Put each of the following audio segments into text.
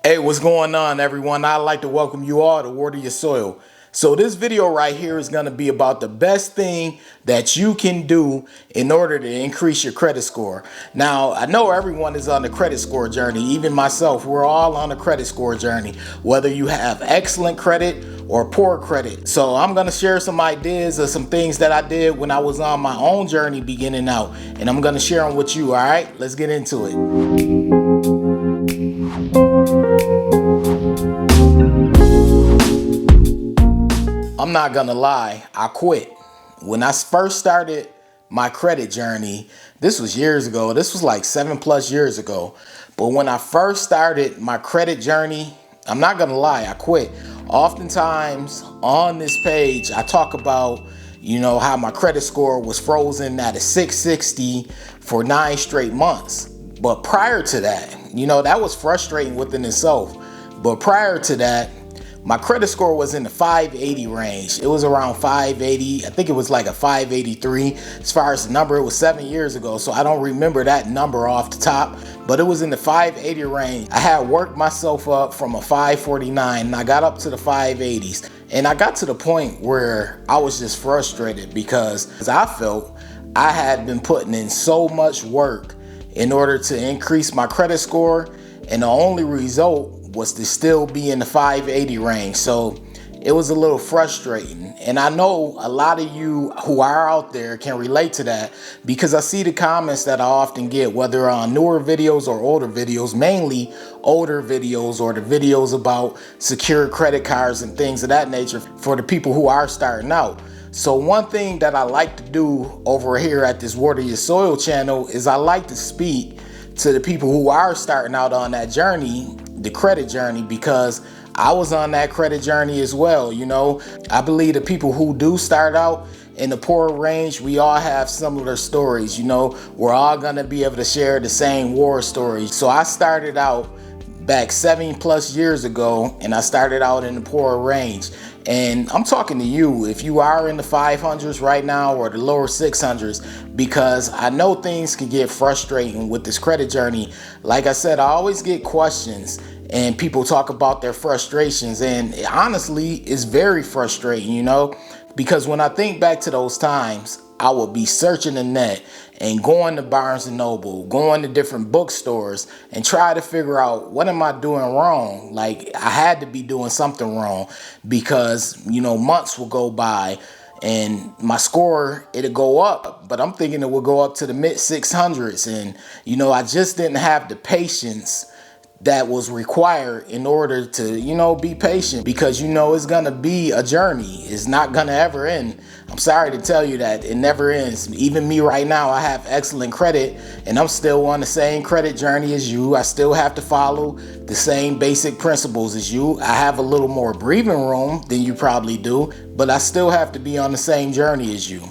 Hey, what's going on, everyone? I'd like to welcome you all to Water Your Soil. So this video right here is going to be about the best thing that you can do in order to increase your credit score. Now, I know everyone is on the credit score journey, even myself. We're all on the credit score journey, whether you have excellent credit or poor credit. So I'm going to share some ideas of some things that I did when I was on my own journey beginning out, and I'm going to share them with you. All right, let's get into it. I'm not gonna lie, I quit. When I first started my credit journey, this was years ago, this was like 7+ years ago. But when I first started my credit journey, I'm not gonna lie, I quit. Oftentimes on this page, I talk about, how my credit score was frozen at a 660 for 9 straight months. But prior to that, that was frustrating within itself. But prior to that, my credit score was in the 580 range. It was around 580. I think it was like a 583 as far as the number. It was 7 years ago, so I don't remember that number off the top, but it was in the 580 range. I had worked myself up from a 549 and I got up to the 580s. And I got to the point where I was just frustrated because I felt I had been putting in so much work in order to increase my credit score, and the only result was to still be in the 580 range. So it was a little frustrating. And I know a lot of you who are out there can relate to that, because I see the comments that I often get, whether on newer videos or older videos, mainly older videos, or the videos about secure credit cards and things of that nature for the people who are starting out. So one thing that I like to do over here at this Water Your Soil channel is I like to speak to the people who are starting out on that journey, the credit journey, because I was on that credit journey as well. I believe the people who do start out in the poor range, we all have similar stories. We're all gonna be able to share the same war stories. So I started out back 7+ years ago, and I started out in the poor range. And I'm talking to you if you are in the 500s right now or the lower 600s, because I know things can get frustrating with this credit journey. Like I said, I always get questions and people talk about their frustrations, and honestly, it's very frustrating, because when I think back to those times, I would be searching the net and going to Barnes & Noble, going to different bookstores and try to figure out, what am I doing wrong? Like, I had to be doing something wrong, because, months will go by and my score, it'll go up, but I'm thinking it will go up to the mid 600s. And, I just didn't have the patience that was required in order to, be patient, because, it's gonna be a journey. It's not gonna ever end. I'm sorry to tell you that it never ends. Even me right now, I have excellent credit and I'm still on the same credit journey as you. I still have to follow the same basic principles as you. I have a little more breathing room than you probably do, but I still have to be on the same journey as you.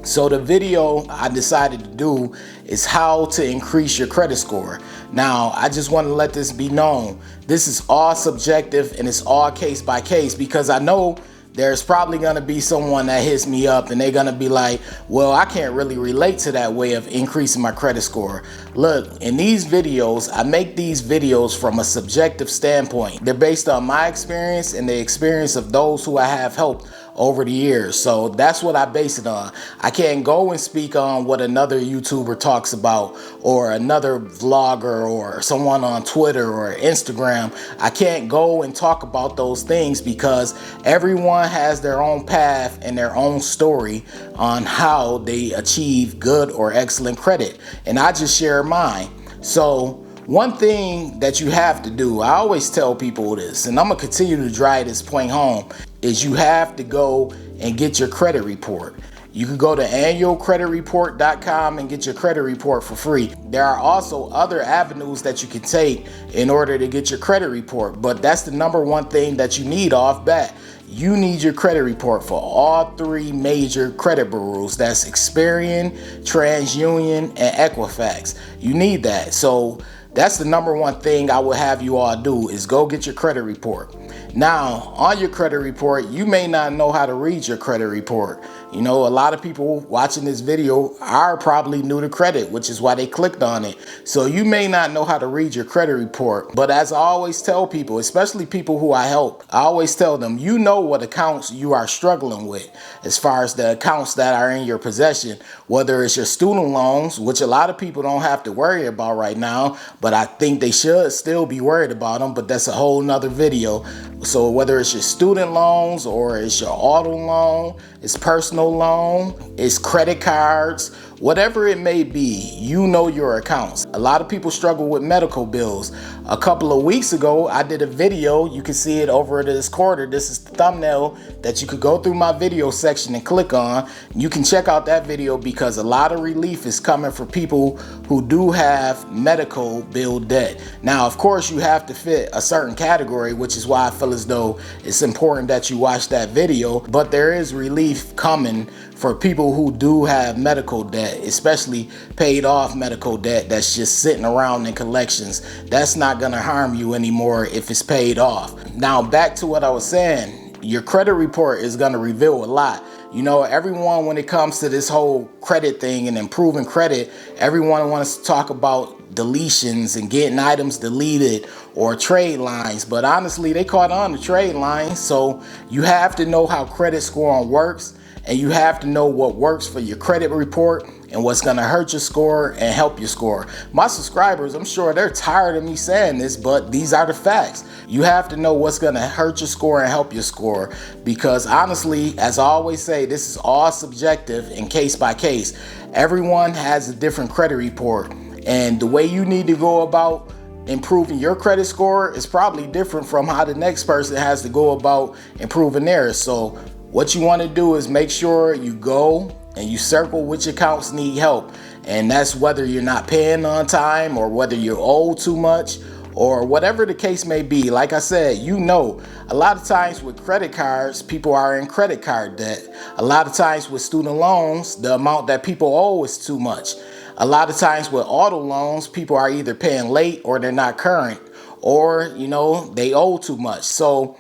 So the video I decided to do is how to increase your credit score. Now, I just want to let this be known. This is all subjective and it's all case by case, because I know there's probably going to be someone that hits me up and they're going to be like, well, I can't really relate to that way of increasing my credit score. Look, in these videos, I make these videos from a subjective standpoint. They're based on my experience and the experience of those who I have helped over the years. So that's what I base it on. I can't go and speak on what another YouTuber talks about, or another vlogger, or someone on Twitter or Instagram. I can't go and talk about those things, because everyone has their own path and their own story on how they achieve good or excellent credit. And I just share mine. So one thing that you have to do, I always tell people this, and I'm gonna continue to drive this point home, is you have to go and get your credit report. You can go to annualcreditreport.com and get your credit report for free. There are also other avenues that you can take in order to get your credit report, but that's the number one thing that you need off bat. You need your credit report for all 3 major credit bureaus. That's Experian, TransUnion, and Equifax. You need that. So that's the number one thing I would have you all do, is go get your credit report. Now, on your credit report, you may not know how to read your credit report. You know, a lot of people watching this video are probably new to credit, which is why they clicked on it. So you may not know how to read your credit report. But as I always tell people, especially people who I help, I always tell them, you know what accounts you are struggling with as far as the accounts that are in your possession, whether it's your student loans, which a lot of people don't have to worry about right now, but I think they should still be worried about them, but that's a whole nother video. So whether it's your student loans or it's your auto loan, it's personal loan, it's credit cards, whatever it may be, you know your accounts. A lot of people struggle with medical bills. A couple of weeks ago, I did a video. You can see it over this quarter. This is the thumbnail that you could go through my video section and click on. You can check out that video because a lot of relief is coming for people who do have medical bill debt. Now, of course, you have to fit a certain category, which is why I feel as though it's important that you watch that video. But there is relief coming for people who do have medical debt, especially paid off medical debt that's just sitting around in collections. That's not gonna harm you anymore if it's paid off. Now, back to what I was saying, your credit report is gonna reveal a lot. You know, everyone, when it comes to this whole credit thing and improving credit, everyone wants to talk about deletions and getting items deleted or trade lines. But honestly, they caught on to trade lines. So you have to know how credit scoring works, and you have to know what works for your credit report and what's gonna hurt your score and help your score. My subscribers, I'm sure they're tired of me saying this, but these are the facts. You have to know what's gonna hurt your score and help your score, because honestly, as I always say, this is all subjective and case by case. Everyone has a different credit report, and the way you need to go about improving your credit score is probably different from how the next person has to go about improving theirs. So what you want to do is make sure you go and you circle which accounts need help. And that's whether you're not paying on time or whether you're owed too much or whatever the case may be. Like I said, you know, a lot of times with credit cards, people are in credit card debt. A lot of times with student loans, the amount that people owe is too much. A lot of times with auto loans, people are either paying late or they're not current, or, you know, they owe too much. So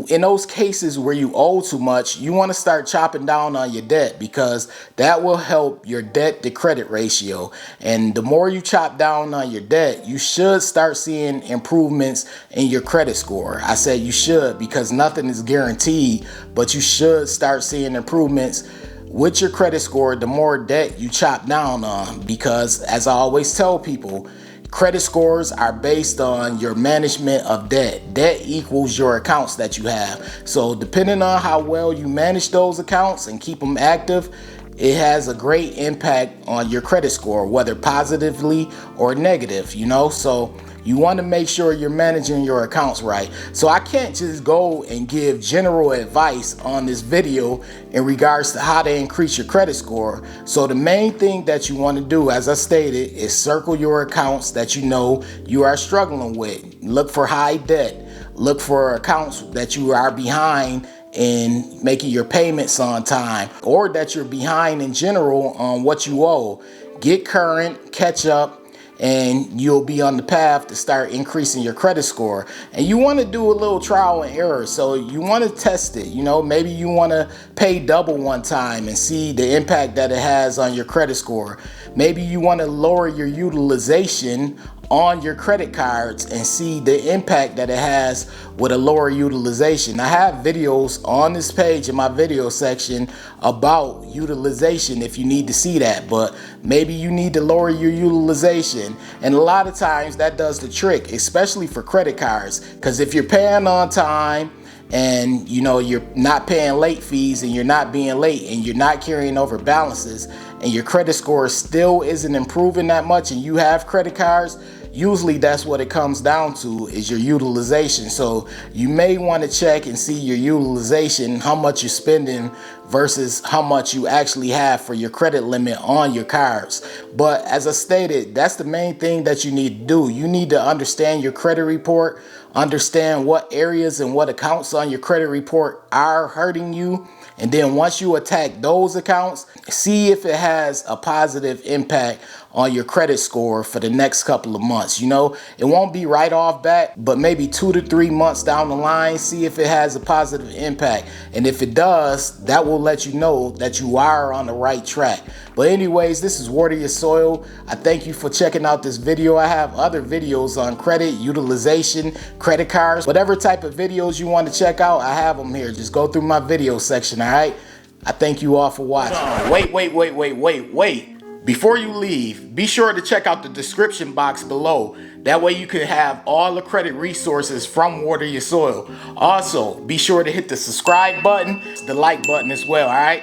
in those cases where you owe too much, you want to start chopping down on your debt, because that will help your debt to credit ratio. And the more you chop down on your debt, you should start seeing improvements in your credit score. I said you should, because nothing is guaranteed, but you should start seeing improvements with your credit score the more debt you chop down on. Because as I always tell people, credit scores are based on your management of debt. Debt equals your accounts that you have. So depending on how well you manage those accounts and keep them active, it has a great impact on your credit score, whether positively or negative, you know? So you want to make sure you're managing your accounts right. So I can't just go and give general advice on this video in regards to how to increase your credit score. So the main thing that you want to do, as I stated, is circle your accounts that you know you are struggling with. Look for high debt. Look for accounts that you are behind in making your payments on time, or that you're behind in general on what you owe. Get current, catch up, and you'll be on the path to start increasing your credit score. And you want to do a little trial and error. So you want to test it. You know, maybe you want to pay double one time and see the impact that it has on your credit score. Maybe you want to lower your utilization on your credit cards and see the impact that it has with a lower utilization. I have videos on this page in my video section about utilization if you need to see that, but maybe you need to lower your utilization. And a lot of times that does the trick, especially for credit cards, because if you're paying on time and you know you're not paying late fees and you're not being late and you're not carrying over balances and your credit score still isn't improving that much and you have credit cards, usually that's what it comes down to, is your utilization. So you may want to check and see your utilization, how much you're spending versus how much you actually have for your credit limit on your cards. But as I stated, that's the main thing that you need to do. You need to understand your credit report, understand what areas and what accounts on your credit report are hurting you. And then once you attack those accounts, see if it has a positive impact on your credit score for the next couple of months. You know, it won't be right off bat, but maybe 2 to 3 months down the line, see if it has a positive impact. And if it does, that will let you know that you are on the right track. But anyways, this is Water Your Soil. I thank you for checking out this video. I have other videos on credit, utilization, credit cards, whatever type of videos you want to check out, I have them here. Just go through my video section, all right? I thank you all for watching. Wait. Before you leave, be sure to check out the description box below. That way you can have all the credit resources from Water Your Soil. Also, be sure to hit the subscribe button, the like button as well, all right?